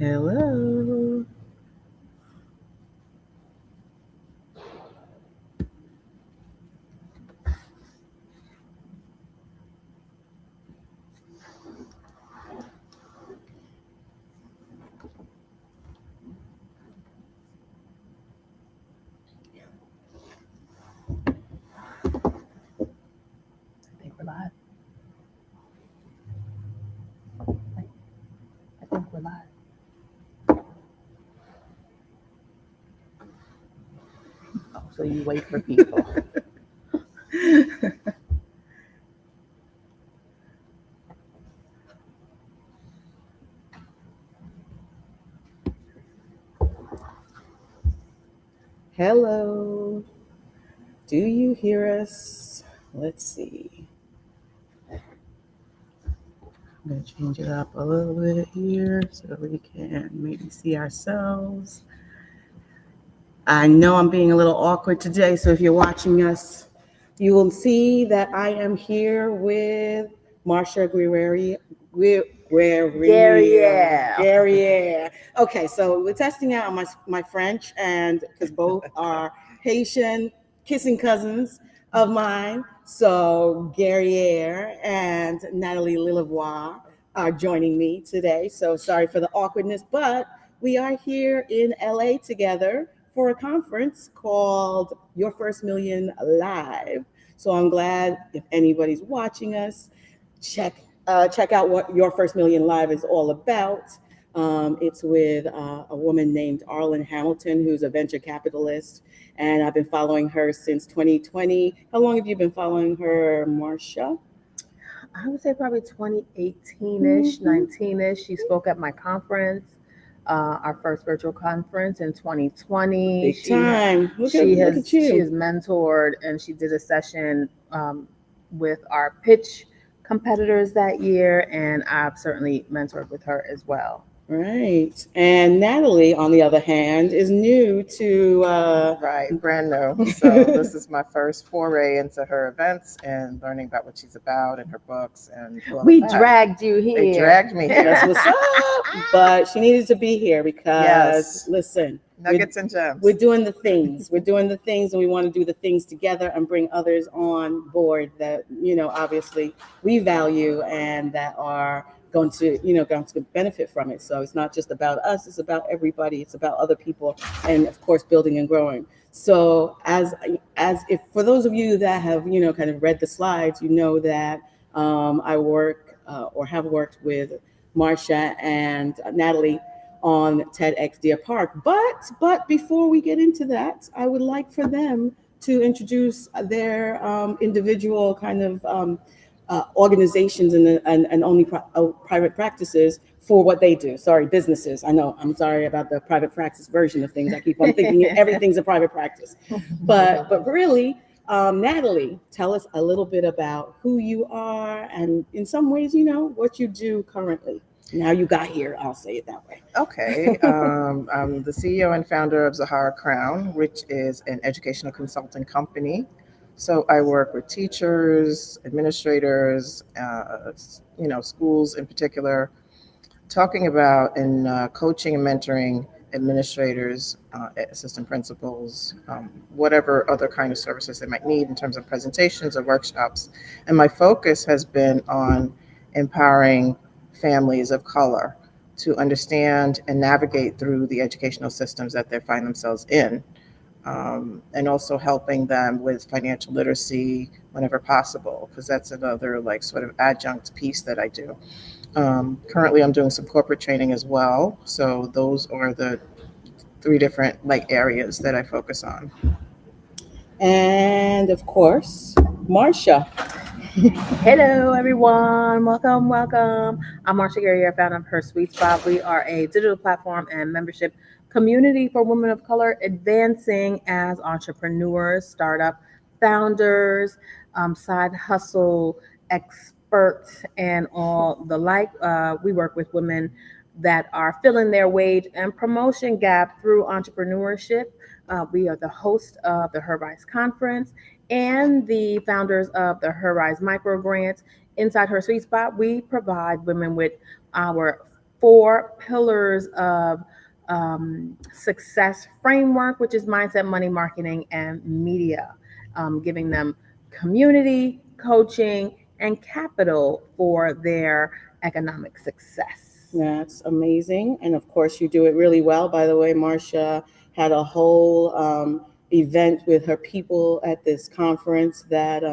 Hello. I think we're live. I think we're live. Oh, so you wait for people. Hello. Do you hear us? Let's see. I'm going to change it up a little bit here so we can maybe see ourselves. I know I'm being a little awkward today, so if you're watching us, you will see that I am here with Marcia Guerriere. Guerriere. Okay, so we're testing out my French, and because both are Haitian kissing cousins of mine. So Guerriere and Natalie Lillevoix are joining me today. So sorry for the awkwardness, but we are here in LA together for a conference called Your First Million Live. So I'm glad if anybody's watching us, check out what Your First Million Live is all about. It's with a woman named Arlen Hamilton, who's a venture capitalist, and I've been following her since 2020. How long have you been following her, Marcia? I would say probably 2018-ish, 19-ish. She spoke at my conference, our first virtual conference in 2020. Big time. She has mentored, and she did a session with our pitch competitors that year, and I've certainly mentored with her as well. Right. And Natalie, on the other hand, is new to Right, brand new. So this is my first foray into her events and learning about what she's about and her books and all We of that. dragged you here. They dragged me here. That's what's up. But she needed to be here because Yes. listen, Nuggets and gems. we're doing the things. We're doing the things, and we want to do the things together and bring others on board that, obviously we value and that are going to benefit from it. So it's not just about us, it's about everybody, it's about other people, and of course building and growing. So as if for those of you that have kind of read the slides, you know that I work or have worked with Marcia and Natalie on TEDx Deer Park. But before we get into that, I would like for them to introduce their individual kind of organizations and only private practices for what they do. Sorry, businesses. I know. I'm sorry about the private practice version of things. I keep on thinking everything's a private practice. But really, Natalie, tell us a little bit about who you are and in some ways, what you do currently. And how you got here, I'll say it that way. Okay. I'm the CEO and founder of Zahara Crown, which is an educational consulting company. So I work with teachers, administrators, schools in particular, talking about and coaching and mentoring administrators, assistant principals, whatever other kind of services they might need in terms of presentations or workshops. And my focus has been on empowering families of color to understand and navigate through the educational systems that they find themselves in, and also helping them with financial literacy whenever possible, because that's another sort of adjunct piece that I do. Currently, I'm doing some corporate training as well. So those are the three different areas that I focus on. And of course, Marcia. Hello, everyone. Welcome. I'm Marcia Guerriere, founder of Her Sweet Spot. We are a digital platform and membership community for women of color advancing as entrepreneurs, startup founders, side hustle experts, and all the like. We work with women that are filling their wage and promotion gap through entrepreneurship. We are the host of the Her Rise Conference and the founders of the Her Rise Micro Grant. Inside Her Sweet Spot, we provide women with our 4 pillars of success framework, which is mindset, money, marketing, and media, giving them community, coaching, and capital for their economic success. That's amazing. And of course, you do it really well. By the way, Marcia had a whole event with her people at this conference that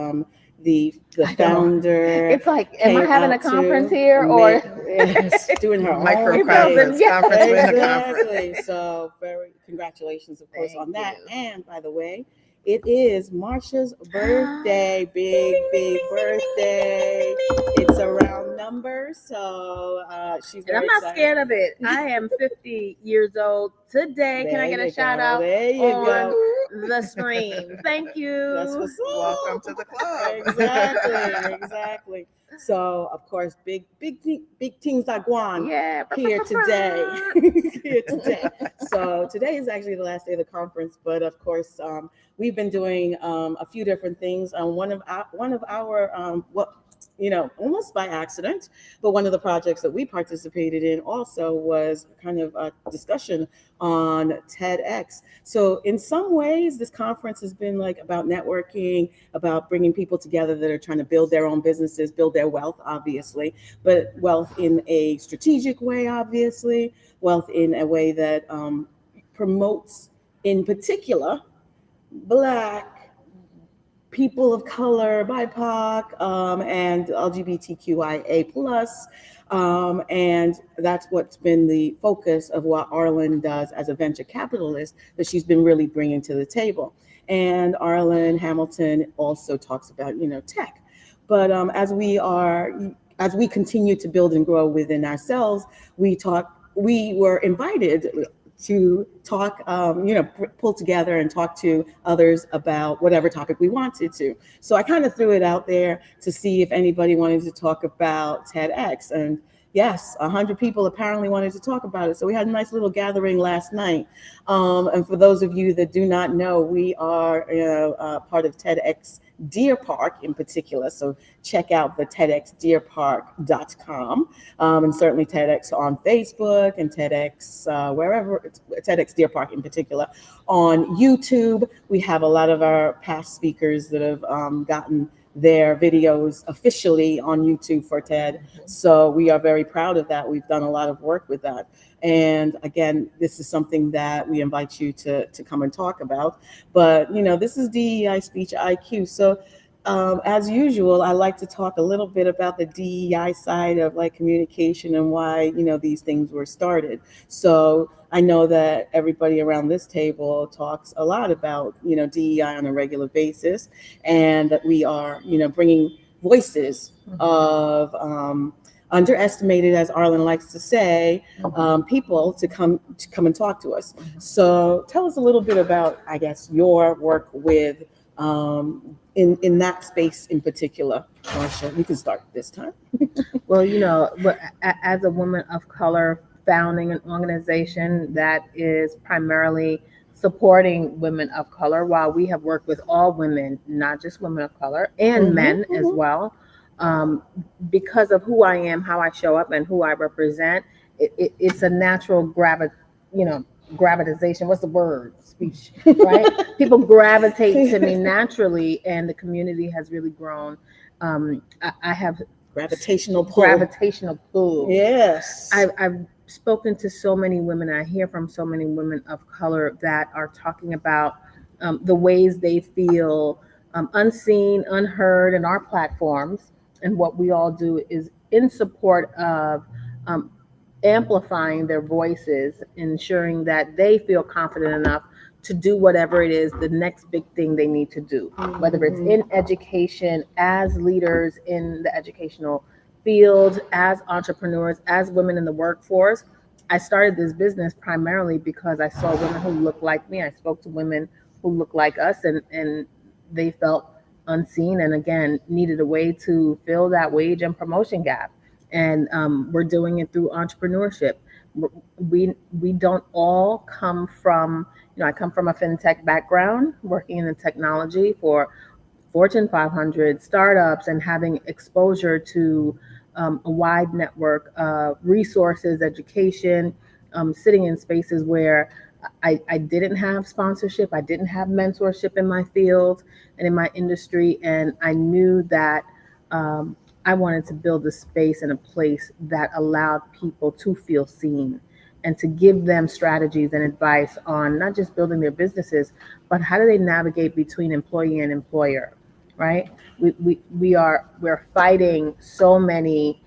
the I know. founder. It's like, am I came having a out to conference here, or yes, doing her own Micro thing. conference, Yeah. conference within a conference. Exactly. So very congratulations, of course, Thank on that. you. And by the way, it is Marcia's birthday. Big, big birthday. It's a round number, so she's And I'm very not excited. scared of it. I am 50 years old today. Can I There get a you shout go. out There you on go. the stream? Thank you. That's what's up. Welcome to the club. Exactly. So of course, big things are going Yeah. here today. Here today. So today is actually the last day of the conference, but of course, we've been doing a few different things. One of our what, almost by accident, but one of the projects that we participated in also was kind of a discussion on TEDx. So in some ways, this conference has been like about networking, about bringing people together that are trying to build their own businesses, build their wealth, obviously, but wealth in a strategic way, obviously, wealth in a way that promotes, in particular, Black, people of color, BIPOC, and LGBTQIA plus. And that's what's been the focus of what Arlen does as a venture capitalist that she's been really bringing to the table. And Arlen Hamilton also talks about, tech. But as we continue to build and grow within ourselves, we were invited to talk, pull together and talk to others about whatever topic we wanted to. So I kind of threw it out there to see if anybody wanted to talk about TEDx. And yes, 100 people apparently wanted to talk about it. So we had a nice little gathering last night. And for those of you that do not know, we are part of TEDx Deer Park in particular. So check out the TEDxDeerPark.com, and certainly TEDx on Facebook and TEDx wherever, TEDx Deer Park in particular. On YouTube, we have a lot of our past speakers that have gotten their videos officially on YouTube for TED. So we are very proud of that. We've done a lot of work with that. And again, this is something that we invite you to come and talk about. But, this is DEI Speech IQ. So as usual, I like to talk a little bit about the DEI side of like communication and why, these things were started. So I know that everybody around this table talks a lot about, DEI on a regular basis, and that we are, bringing voices of underestimated, as Arlen likes to say, people to come and talk to us. So tell us a little bit about, I guess, your work with in that space in particular. Marcia, you can start this time. Well, as a woman of color founding an organization that is primarily supporting women of color, while we have worked with all women, not just women of color, and men as well. Because of who I am, how I show up, and who I represent, it's a natural gravitation. What's the word? Speech, right? People gravitate to me naturally, and the community has really grown. I have Gravitational pull. Gravitational pull. Yes. I've spoken to so many women. I hear from so many women of color that are talking about the ways they feel unseen, unheard in our platforms. And what we all do is in support of amplifying their voices, ensuring that they feel confident enough to do whatever it is, the next big thing they need to do, whether it's in education, as leaders in the educational field, as entrepreneurs, as women in the workforce. I started this business primarily because I saw women who looked like me. I spoke to women who looked like us, and they felt unseen, and again, needed a way to fill that wage and promotion gap. And we're doing it through entrepreneurship. We don't all come from, I come from a fintech background, working in the technology for Fortune 500 startups and having exposure to a wide network of resources, education, sitting in spaces where I didn't have sponsorship, I didn't have mentorship in my field and in my industry, and I knew that I wanted to build a space and a place that allowed people to feel seen and to give them strategies and advice on not just building their businesses, but how do they navigate between employee and employer, right? We're fighting so many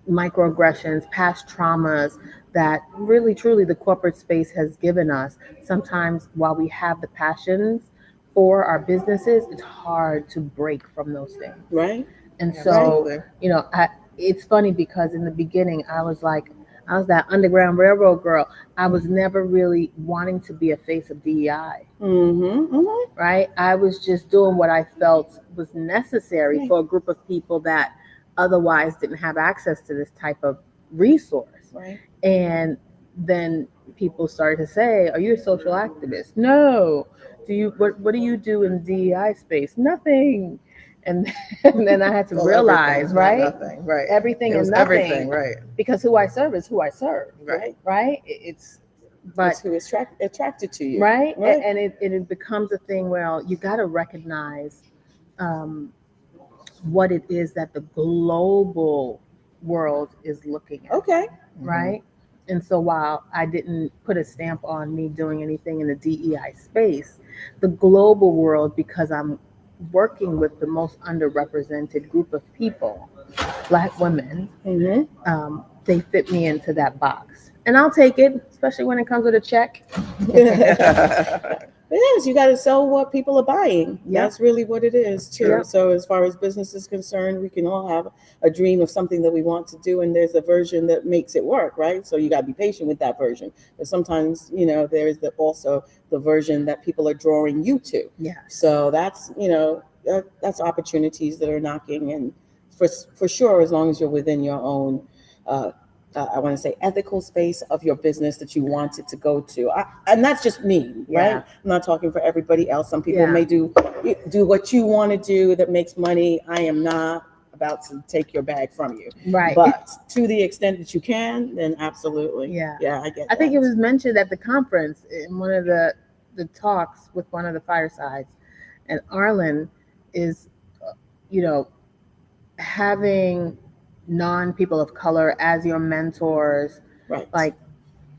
microaggressions, past traumas that really truly the corporate space has given us. Sometimes while we have the passions for our businesses, it's hard to break from those things. Right. And so, Absolutely. it's funny because in the beginning I was that Underground Railroad girl. I was never really wanting to be a face of DEI, Mm-hmm. Mm-hmm. right? I was just doing what I felt was necessary Right. for a group of people that otherwise didn't have access to this type of resource. Right. And then people started to say, "Are you a social activist?" No. What do you do in the DEI space? Nothing. And, and then I had to Well, realize, everything, not right? nothing, right. Everything It and was nothing. everything, right. Because who I serve is who I serve, Right. right? It's That's but who is attracted to you. right, Right. and it becomes a thing where you got to recognize um, what it is that the global world is looking at, Okay. right? And so while I didn't put a stamp on me doing anything in the DEI space, the global world, because I'm working with the most underrepresented group of people, Black women, Mm-hmm. they fit me into that box. And I'll take it, especially when it comes with a check. Yes, you got to sell what people are buying. Yep. That's really what it is, too. Yep. So, as far as business is concerned, we can all have a dream of something that we want to do, and there's a version that makes it work, right? So, you got to be patient with that version. But sometimes, there is also the version that people are drawing you to. Yeah. So, that's, that's opportunities that are knocking, and for sure, as long as you're within your own. I want to say ethical space of your business that you want it to go to, and that's just me, Yeah. right? I'm not talking for everybody else. Some people Yeah. may do what you want to do that makes money. I am not about to take your bag from you, Right. but to the extent that you can, then absolutely. Yeah. I get. I think that. it was mentioned at the conference in one of the talks with one of the firesides, and Arlen is, having non-people of color as your mentors. Right. Like,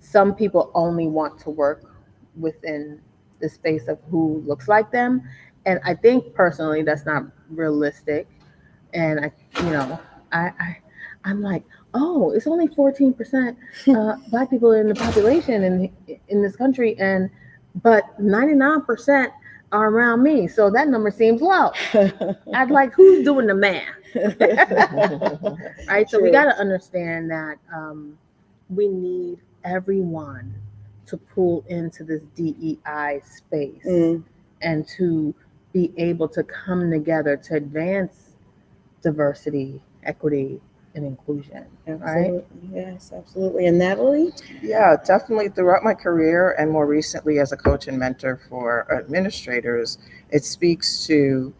some people only want to work within the space of who looks like them, and I think personally that's not realistic. And I'm like, oh, it's only 14% Black people in the population in this country, but 99% are around me, so that number seems low. I'd like, who's doing the math? Right. So we True. got to understand that we need everyone to pull into this DEI space and to be able to come together to advance diversity, equity, and inclusion. Absolutely. Right? Yes, absolutely. And Natalie? Yeah, definitely throughout my career and more recently as a coach and mentor for administrators, it speaks to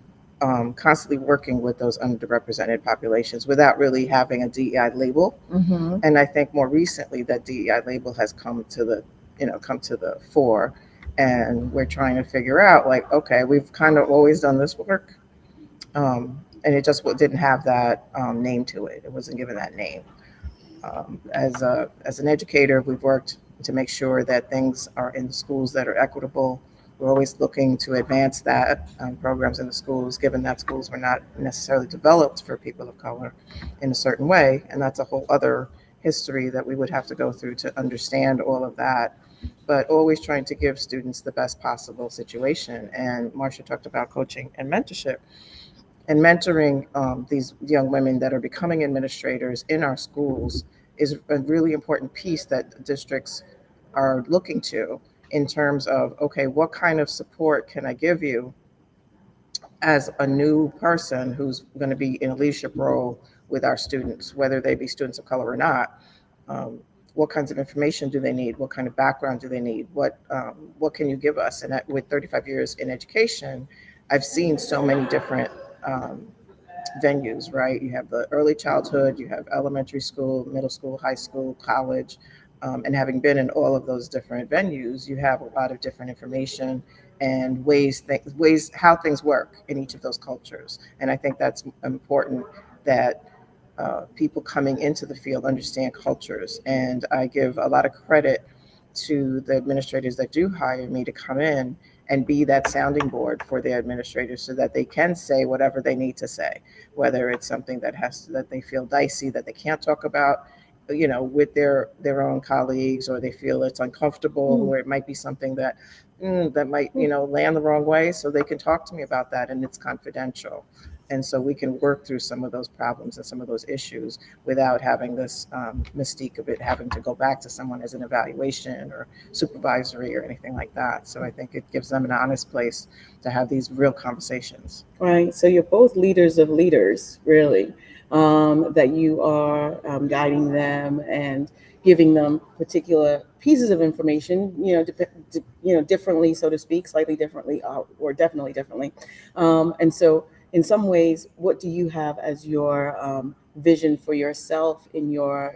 constantly working with those underrepresented populations without really having a DEI label. Mm-hmm. And I think more recently that DEI label has come to the fore, and we're trying to figure out, like, okay, we've kind of always done this work, and it just didn't have that name to it. It wasn't given that name. As an educator, we've worked to make sure that things are in the schools that are equitable. We're always looking to advance that programs in the schools, given that schools were not necessarily developed for people of color in a certain way. And that's a whole other history that we would have to go through to understand all of that. But always trying to give students the best possible situation. And Marcia talked about coaching and mentorship. And mentoring these young women that are becoming administrators in our schools is a really important piece that districts are looking to in terms of, okay, what kind of support can I give you as a new person who's going to be in a leadership role with our students, whether they be students of color or not? What kinds of information do they need? What kind of background do they need? What can you give us? And with 35 years in education, I've seen so many different venues, right? You have the early childhood, you have elementary school, middle school, high school, college. And having been in all of those different venues, you have a lot of different information and ways how things work in each of those cultures. And I think that's important that people coming into the field understand cultures. And I give a lot of credit to the administrators that do hire me to come in and be that sounding board for the administrators so that they can say whatever they need to say, whether it's something that they feel dicey, that they can't talk about, with their own colleagues, or they feel it's uncomfortable, or it might be something that might, land the wrong way. So they can talk to me about that, and it's confidential. And so we can work through some of those problems and some of those issues without having this mystique of it having to go back to someone as an evaluation or supervisory or anything like that. So I think it gives them an honest place to have these real conversations. Right. So you're both leaders of leaders, really, that you are guiding them and giving them particular pieces of information, differently, so to speak, slightly differently, or definitely differently. And so in some ways, what do you have as your vision for yourself in your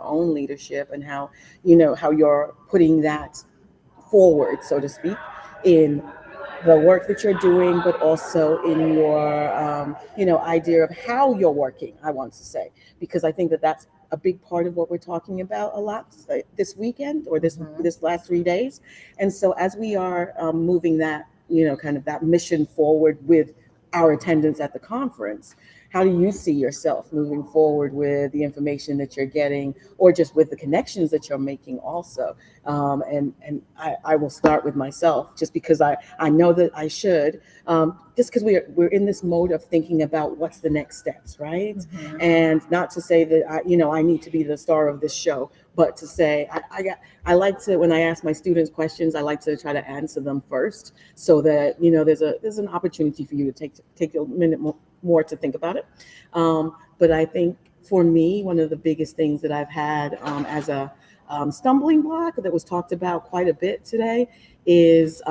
own leadership, and how you're putting that forward, so to speak, in the work that you're doing, but also in your, idea of how you're working, I want to say, because I think that that's a big part of what we're talking about a lot this weekend, or this last 3 days. And so as we are moving that, kind of that mission forward with our attendance at the conference, how do you see yourself moving forward with the information that you're getting, or just with the connections that you're making also? And I will start with myself, just because I know that I should, just because we're in this mode of thinking about what's the next steps, right? And not to say that I need to be the star of this show, but to say I like to, when I ask my students questions, I like to try to answer them first, so that there's an opportunity for you to take a minute more to think about it. But I think for me, one of the biggest things that I've had as a stumbling block that was talked about quite a bit today is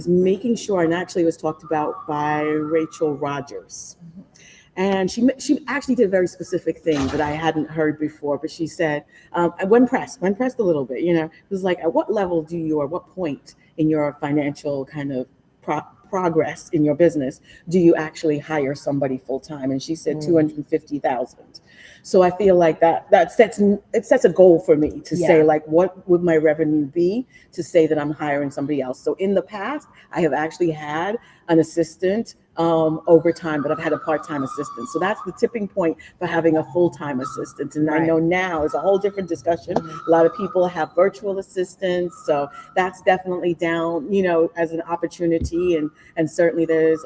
making sure, and actually it was talked about by Rachel Rogers. And she actually did a very specific thing that I hadn't heard before. But she said, when pressed a little bit, it was like, at what level do you, or what point in your financial kind of progress in your business do you actually hire somebody full time? And she said 250,000. So I feel like that sets a goal for me to say, like, what would my revenue be to say that I'm hiring somebody else? So in the past, I have actually had an assistant overtime, but I've had a part-time assistant. So that's the tipping point for having a full-time assistant. And I know now is a whole different discussion. A lot of people have virtual assistants. So that's definitely down, as an opportunity. And certainly there's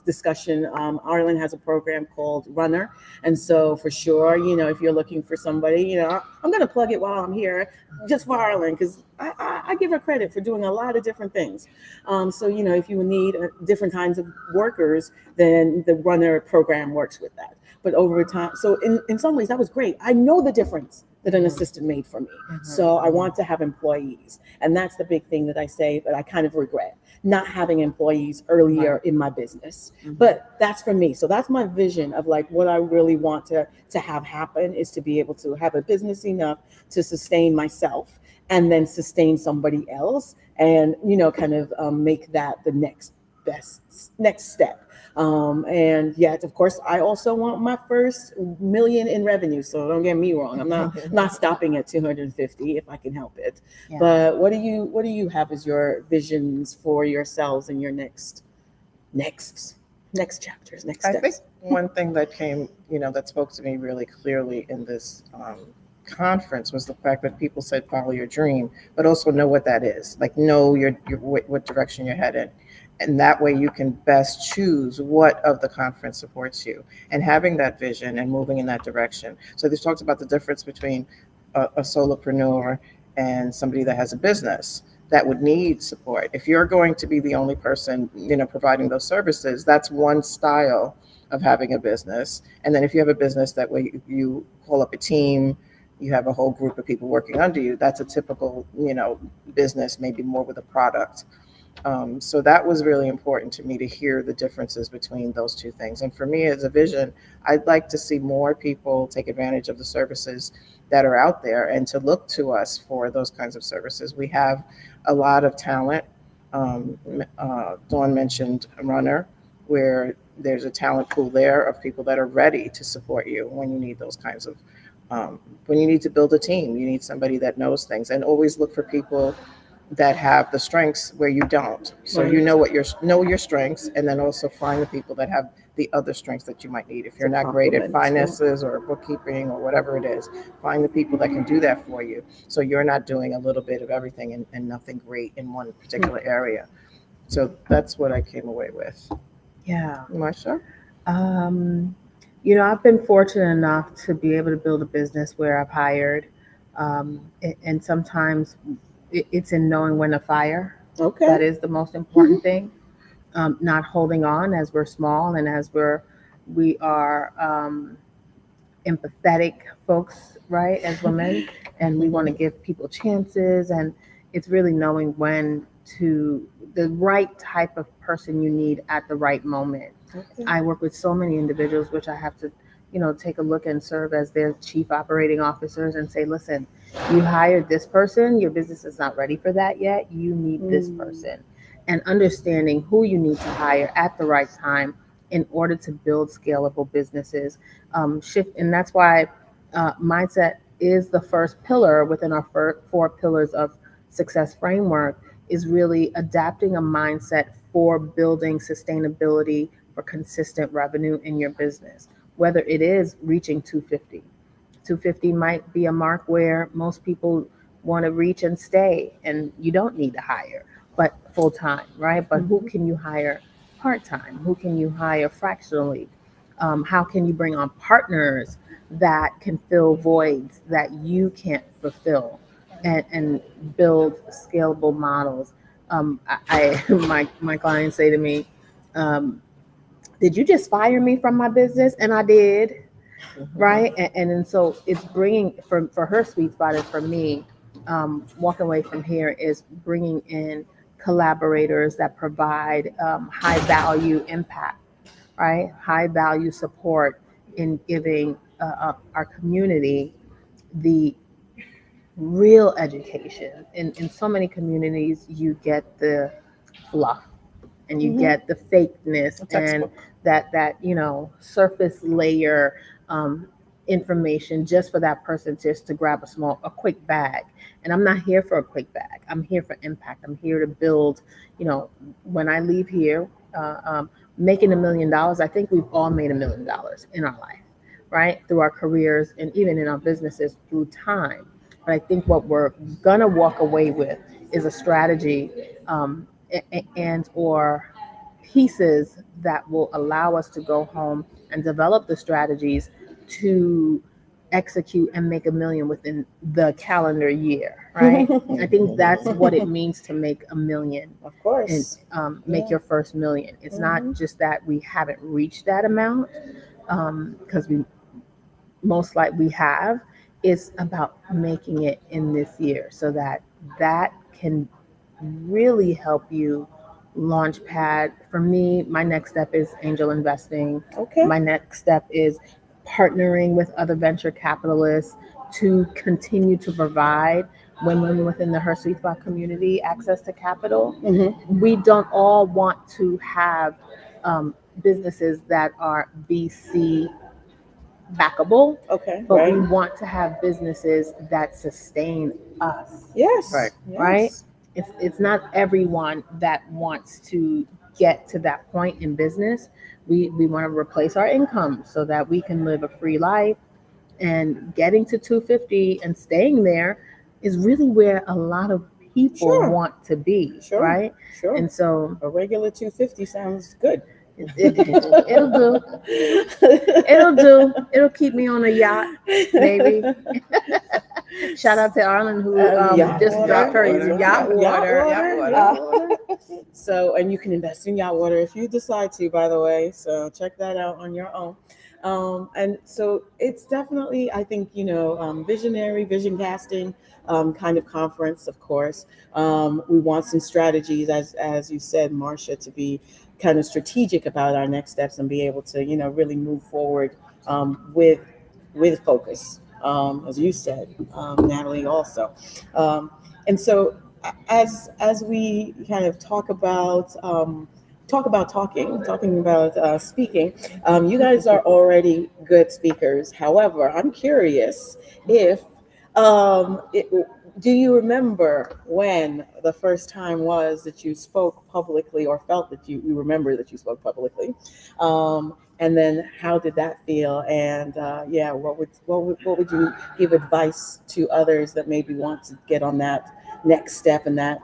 discussion. Ireland has a program called Runner. And so for sure, if you're looking for somebody, I'm going to plug it while I'm here, just for Ireland, because I give her credit for doing a lot of different things. So, if you need different kinds of workers, then the Runner program works with that. But over time, so in some ways that was great. I know the difference that an assistant made for me. So I want to have employees. And that's the big thing that I say that I kind of regret, not having employees earlier in my business. But that's for me. So that's my vision of, like, what I really want to have happen is to be able to have a business enough to sustain myself, and then sustain somebody else, and kind of make that the next step. And yet, of course, I also want my first million in revenue. So don't get me wrong. I'm not stopping at 250 if I can help it. Yeah. But what do you have as your visions for yourselves and your next chapters, next steps? I think one thing that came, that spoke to me really clearly in this conference was the fact that people said follow your dream, but also know what that is. Like, know what direction you're headed. And that way you can best choose what of the conference supports you, and having that vision and moving in that direction. So this talks about the difference between a solopreneur and somebody that has a business that would need support. If you're going to be the only person, providing those services, that's one style of having a business. And then if you have a business, that way you call up a team, you have a whole group of people working under you. That's a typical, business, maybe more with a product. So that was really important to me to hear the differences between those two things. And for me as a vision, I'd like to see more people take advantage of the services that are out there and to look to us for those kinds of services. We have a lot of talent. Dawn mentioned Runner, where there's a talent pool there of people that are ready to support you when you need those kinds of, when you need to build a team, you need somebody that knows things, and always look for people that have the strengths where you don't. So you Right. know your strengths, and then also find the people that have the other strengths that you might need. If you're To not great at complement, yeah. finances or bookkeeping or whatever it is, find the people that can do that for you. So you're not doing a little bit of everything and nothing great in one particular area. So that's what I came away with. Yeah. Marsha? I've been fortunate enough to be able to build a business where I've hired, and sometimes it's in knowing when to fire. Okay. That is the most important thing. Not holding on as we're small and as we are empathetic folks, right, as women, and we want to give people chances, and it's really knowing when to the right type of person you need at the right moment. Okay. I work with so many individuals which I have to, take a look and serve as their chief operating officers and say, listen, you hired this person, your business is not ready for that yet, you need this person. And understanding who you need to hire at the right time in order to build scalable businesses. Shift, and that's why mindset is the first pillar within our four pillars of success framework, is really adapting a mindset for building sustainability for consistent revenue in your business, whether it is reaching 250. 250 might be a mark where most people want to reach and stay, and you don't need to hire, but full time, right? But who can you hire part time? Who can you hire fractionally? How can you bring on partners that can fill voids that you can't fulfill, and build scalable models? My clients say to me, did you just fire me from my business? And I did, right? And so it's bringing, for her sweet spot, and for me, walking away from here is bringing in collaborators that provide high value impact, right? High value support in giving our community the real education. In so many communities, you get the fluff and you get the fakeness and that surface layer information just for that person just to grab a quick bag. And I'm not here for a quick bag. I'm here for impact. I'm here to build. When I leave here, making $1 million, I think we've all made $1 million in our life, right? Through our careers and even in our businesses through time. But I think what we're gonna walk away with is a strategy, and or pieces that will allow us to go home and develop the strategies to execute and make $1 million within the calendar year, right? I think that's what it means to make $1 million. Of course. And make your first $1 million. It's not just that we haven't reached that amount, because we most likely we have. It's about making it in this year so that can really help you launch pad. For me, my next step is angel investing. Okay. My next step is partnering with other venture capitalists to continue to provide women within the Her Sweet Spot community access to capital. We don't all want to have businesses that are VC backable, Okay. but Right. we want to have businesses that sustain us. Yes. Right. Yes. Right? It's not everyone that wants to get to that point in business. We want to replace our income so that we can live a free life, and getting to 250 and staying there is really where a lot of people Sure. want to be, Sure. right? Sure. And so A regular 250 sounds good. it'll do. It'll do. It'll keep me on a yacht, maybe. Shout out to Arlen, who Yacht just water. dropped her yacht water. Yacht water. So, and you can invest in yacht water if you decide to, by the way. So check that out on your own. And so it's definitely, I think, visionary, vision casting kind of conference, of course. We want some strategies, as you said, Marcia, to be kind of strategic about our next steps and be able to, really move forward with focus, as you said, Natalie, also. Um, and so, as we kind of talking about speaking, you guys are already good speakers. However, I'm curious if do you remember when the first time was that you spoke publicly, or felt that you remember that you spoke publicly? And then how did that feel? And yeah, what would you give advice to others that maybe want to get on that next step and that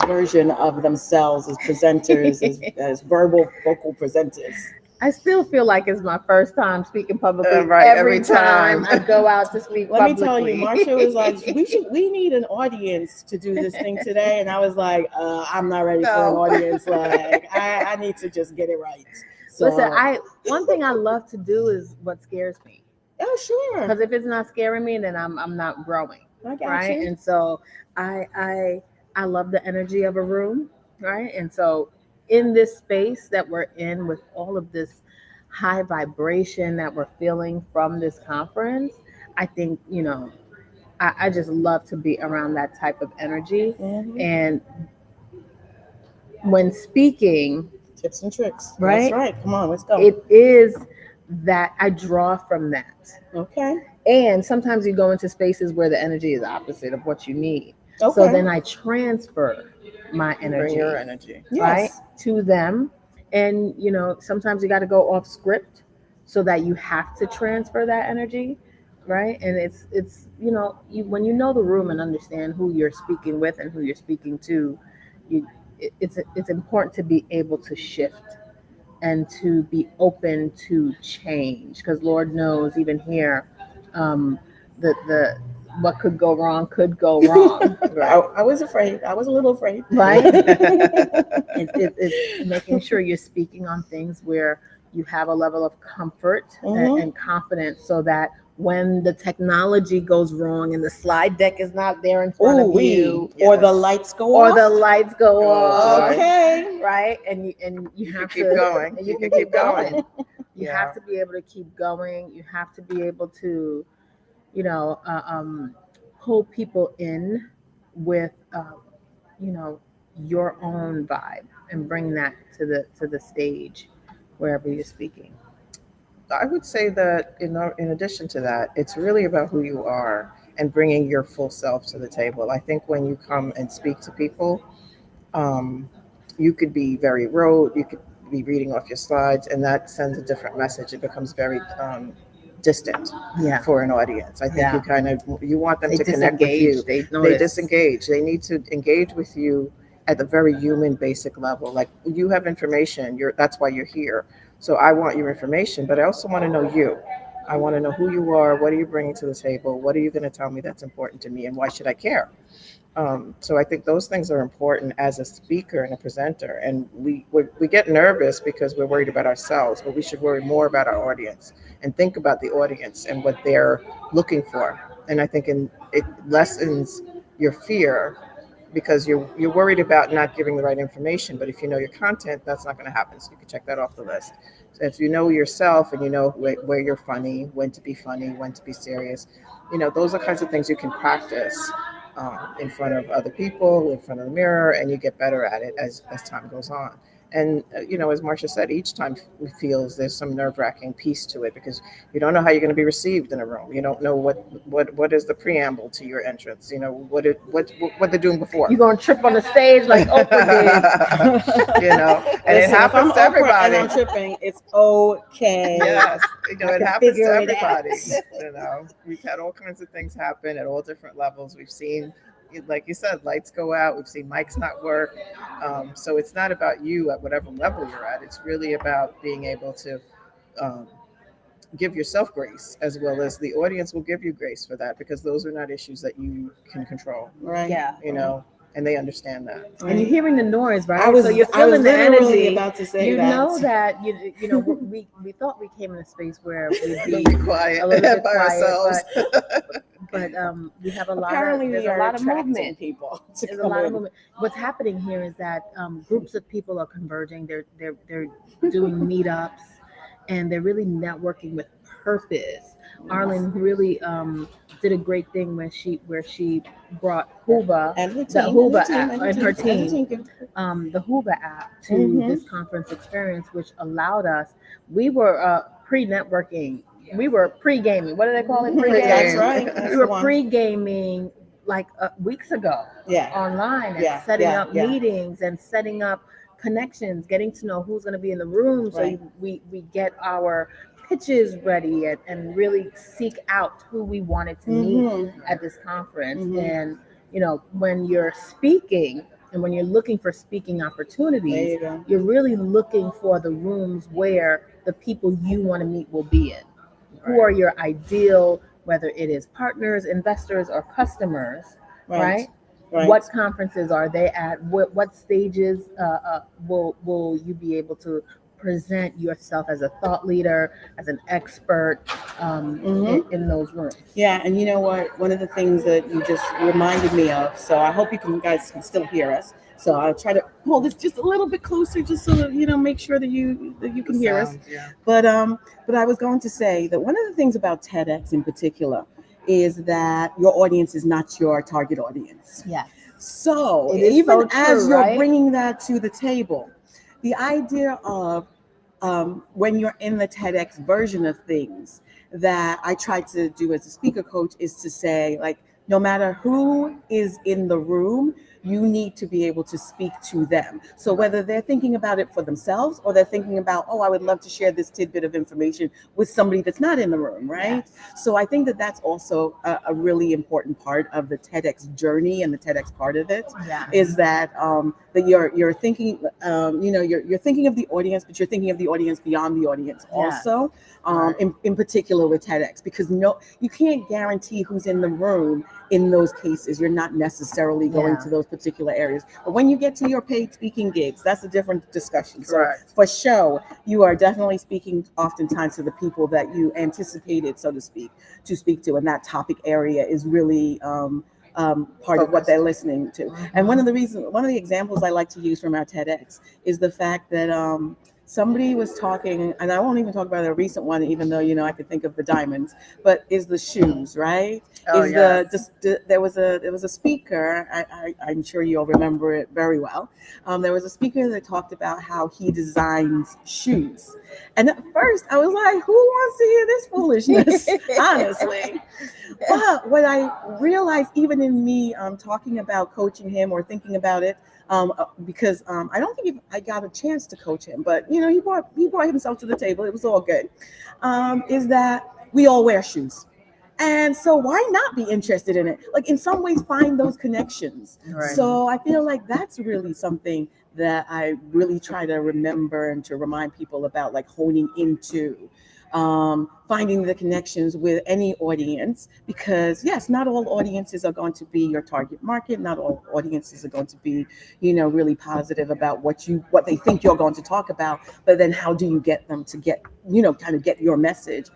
version of themselves as presenters, as verbal vocal presenters? I still feel like it's my first time speaking publicly. Right, every every time time. I go out to speak Let publicly. me tell you, Marsha was like, we need an audience to do this thing today. And I was like, I'm not ready for an No. audience. Like, I need to just get it right. So, Listen, one thing I love to do is what scares me. oh, sure. Because if it's not scaring me, then I'm not growing. I got Right. you. And so I love the energy of a room. Right. And so in this space that we're in, with all of this high vibration that we're feeling from this conference, I think, I just love to be around that type of energy. Mhm. And when speaking, Tips and tricks. Right? That's right. Come on, let's go. it is that I draw from that. Okay. And sometimes you go into spaces where the energy is opposite of what you need. Okay. So then I transfer my Bring energy, your energy. right, Yes. to them. And, sometimes you got to go off script so that you have to transfer that energy, right? And it's when you know the room and understand who you're speaking with and who you're speaking to, it's important to be able to shift and to be open to change, because Lord knows, even here, the what could go wrong could go wrong. I was afraid. I was a little afraid. Right. It's making sure you're speaking on things where you have a level of comfort Mhm. and confidence, so that when the technology goes wrong and the slide deck is not there in front of you, Or the Yes. lights go or off. the lights go Oh, off, Okay. right? And you can have keep to going. and You you can can keep keep going. going. You Yeah. have to be able to keep going. You have to be able to, you know, uh, um, pull people in with, you know, your own vibe, and bring that to the stage wherever you're speaking. I would say that in addition to that, it's really about who you are and bringing your full self to the table. I think when you come and speak to people, um, you could be very rote, you could be reading off your slides, and that sends a different message. It becomes very distant Yeah, for an audience. I think Yeah. you want them they to connect with you. disengage. They They notice. disengage. They need to engage with you at the very human, basic level. Like, you have information. That's why you're here. So I want your information, but I also want to know you. I want to know who you are. What are you bringing to the table? What are you going to tell me that's important to me, and why should I care? So I think those things are important as a speaker and a presenter. And we get nervous because we're worried about ourselves, but we should worry more about our audience and think about the audience and what they're looking for. And I think it lessens your fear, because you're worried about not giving the right information. But if you know your content, that's not going to happen. So you can check that off the list. So if you know yourself and you know where you're funny, when to be funny, when to be serious, those are kinds of things you can practice in front of other people, in front of the mirror, and you get better at it as time goes on. And as Marcia said, each time feels there's some nerve-wracking piece to it, because you don't know how you're going to be received in a room. You don't know what is the preamble to your entrance. What they're doing before. You're gonna trip on the stage like Oprah did. And it Listen, if happens I'm to Oprah everybody. and I'm tripping, it's okay. Yes, it I can happens to figure it everybody. out. We've had all kinds of things happen at all different levels. We've seen, like you said, lights go out. We've seen mics not work. So it's not about you at whatever level you're at. It's really about being able to um, give yourself grace, as well as the audience will give you grace for that, because those are not issues that you can control. Right. Yeah. and they understand that. And you're hearing the noise, right? I was so you're I was feeling the literally energy. about to say You that. know that you know we thought we came in a space where we'd We'll be be quiet a little bit by quiet, ourselves. but we have a lot Apparently, of there's we a are lot of attracting movement. people to There's a come lot of in. movement. What's happening here is that groups of people are converging. They're doing meetups, and they're really networking with purpose. Arlen really did a great thing when she brought Hoover, And her the team, Hoover and her team, app, and her and her team, and her team, team. the Hoover app to Mhm. this conference experience, which allowed us. We were pre-networking. We were pre-gaming. What do they call it? Pre-gaming. That's right. That's We the were one. pre-gaming like weeks ago Yeah. online and Yeah, setting yeah, up yeah. meetings and setting up connections, getting to know who's going to be in the room, so Right. we get our pitches ready and really seek out who we wanted to meet Mhm. at this conference. Mhm. And when you're speaking and when you're looking for speaking There opportunities, you go. you're really looking for the rooms where the people you want to meet will be in. Who are your ideal, whether it is partners, investors, or customers, right? Right. What conferences are they at? What stages will you be able to present yourself as a thought leader, as an expert Mhm. in those rooms? Yeah, and you know what? One of the things that you just reminded me of. So I hope you guys can still hear us. So I'll try to hold this just a little bit closer, just so that make sure that you can hear us. Sound, yeah. But I was going to say that one of the things about TEDx in particular is that your audience is not your target audience. Yes. So It is even so as true, you're right? bringing that to the table, the idea of when you're in the TEDx version of things, that I try to do as a speaker coach is to say, like, no matter who is in the room, you need to be able to speak to them. So whether they're thinking about it for themselves or they're thinking about, oh, I would love to share this tidbit of information with somebody that's not in the room, right? Yes. So I think that that's also a really important part of the TEDx journey, and the TEDx part of it Yeah. is that that you're thinking, you're thinking of the audience, but you're thinking of the audience beyond the audience Yes. also. Right. In particular with TEDx, because you can't guarantee who's in the room in those cases. You're not necessarily going Yeah. to those particular areas. But when you get to your paid speaking gigs, that's a different discussion. So Correct. for show, you are definitely speaking oftentimes to the people that you anticipated, so to speak, to speak to, and that topic area is really part of what they're listening to. And one of the examples I like to use from our TEDx is the fact that somebody was talking, and I won't even talk about a recent one, even though I could think of the diamonds, but is the shoes, right? Oh, Is yes. there was a speaker, I'm sure you'll remember it very well. There was a speaker that talked about how he designs shoes, and at first I was like, who wants to hear this foolishness? Honestly. But what I realized, even in me talking about coaching him or thinking about it, because I don't think I got a chance to coach him, but he brought himself to the table. It was all good. Is that we all wear shoes. And so why not be interested in it? Like, in some ways, find those connections. Right. So I feel like that's really something that I really try to remember and to remind people about, like honing into finding the connections with any audience, because yes, not all audiences are going to be your target market. Not all audiences are going to be, really positive about what they think you're going to talk about. But then how do you get them to get, kind of get your message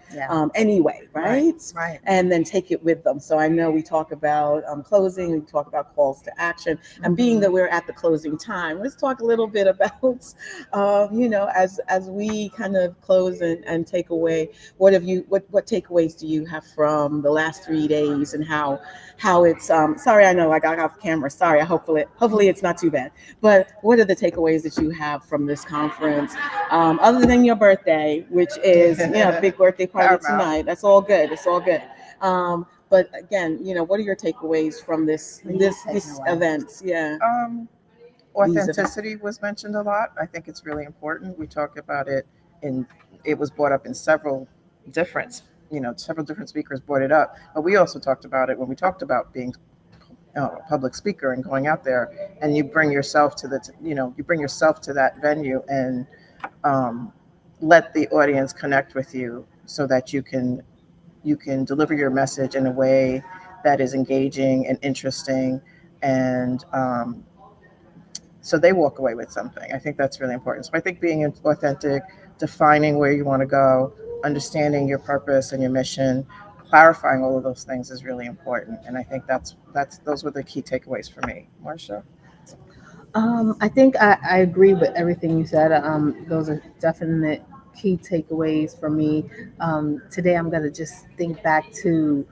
anyway, right? Right. And then take it with them. So I know we talk about closing, we talk about calls to action, and being that we're at the closing time, let's talk a little bit about, as we kind of close and take away, what takeaways do you have from the last 3 days, and how it's sorry, I know I got off camera. Sorry, hopefully it's not too bad. But what are the takeaways that you have from this conference, other than your birthday, which is big birthday party tonight? That's all good. It's all good. But again, what are your takeaways from this event? Yeah. Authenticity was mentioned a lot. I think it's really important. We talk about it, and it was brought up in several different speakers brought it up. But we also talked about it when we talked about being a public speaker and going out there, and you bring yourself to that venue, and let the audience connect with you, so that you can deliver your message in a way that is engaging and interesting, And so they walk away with something. I think that's really important. So I think being authentic, defining where you want to go, understanding your purpose and your mission, clarifying all of those things is really important. And I think those were the key takeaways for me. Marsha? I think I agree with everything you said. Those are definite key takeaways for me. Today, I'm going to just think back to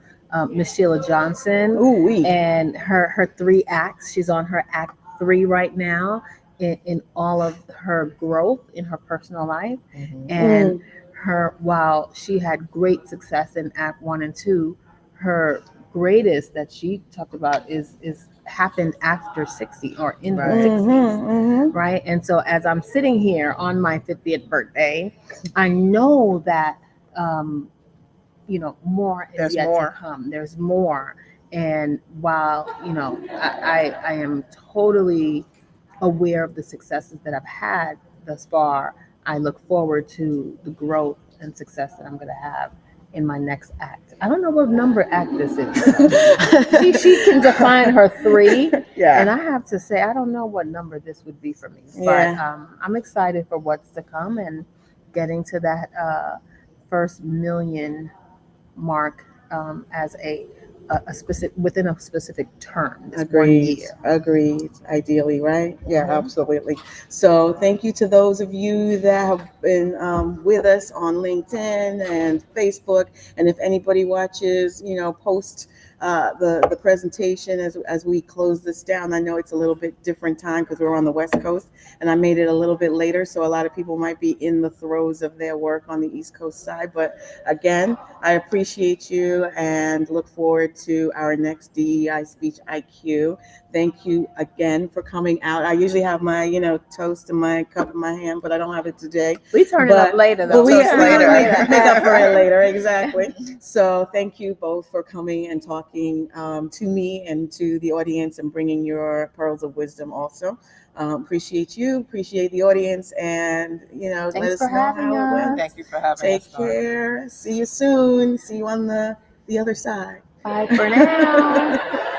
Miss Sheila Johnson Ooh, we. and her 3 acts. She's on her act 3 right now in all of her growth in her personal life. Mm-hmm. And while she had great success in act 1 and 2, her greatest that she talked about is happened after 60 or in her Right. 60s, right? And so as I'm sitting here on my 50th birthday, I know that more is There's yet more. to come. There's more. And while I am totally aware of the successes that I've had thus far, I look forward to the growth and success that I'm going to have in my next act. I don't know what number act this is. She can define her 3, Yeah. and I have to say I don't know what number this would be for me. Yeah. But I'm excited for what's to come and getting to that first million mark as a specific within a specific term. This 1 Agreed. year. Agreed. Ideally, right? Yeah, absolutely. So thank you to those of you that have been with us on LinkedIn and Facebook. And if anybody watches, post the presentation as we close this down, I know it's a little bit different time because we're on the West Coast, and I made it a little bit later, so a lot of people might be in the throes of their work on the East Coast side. But again, I appreciate you and look forward to our next DEI Speech IQ. Thank you again for coming out. I usually have my, toast and my cup in my hand, but I don't have it today. We turn it up later, though. But we Toast later. make up for it later, exactly. So thank you both for coming and talking to me and to the audience and bringing your pearls of wisdom also. Appreciate you, appreciate the audience, and let Thanks us for know having how it went. us. Thank you for having us. Take care. See you soon. See you on the other side. Bye for now.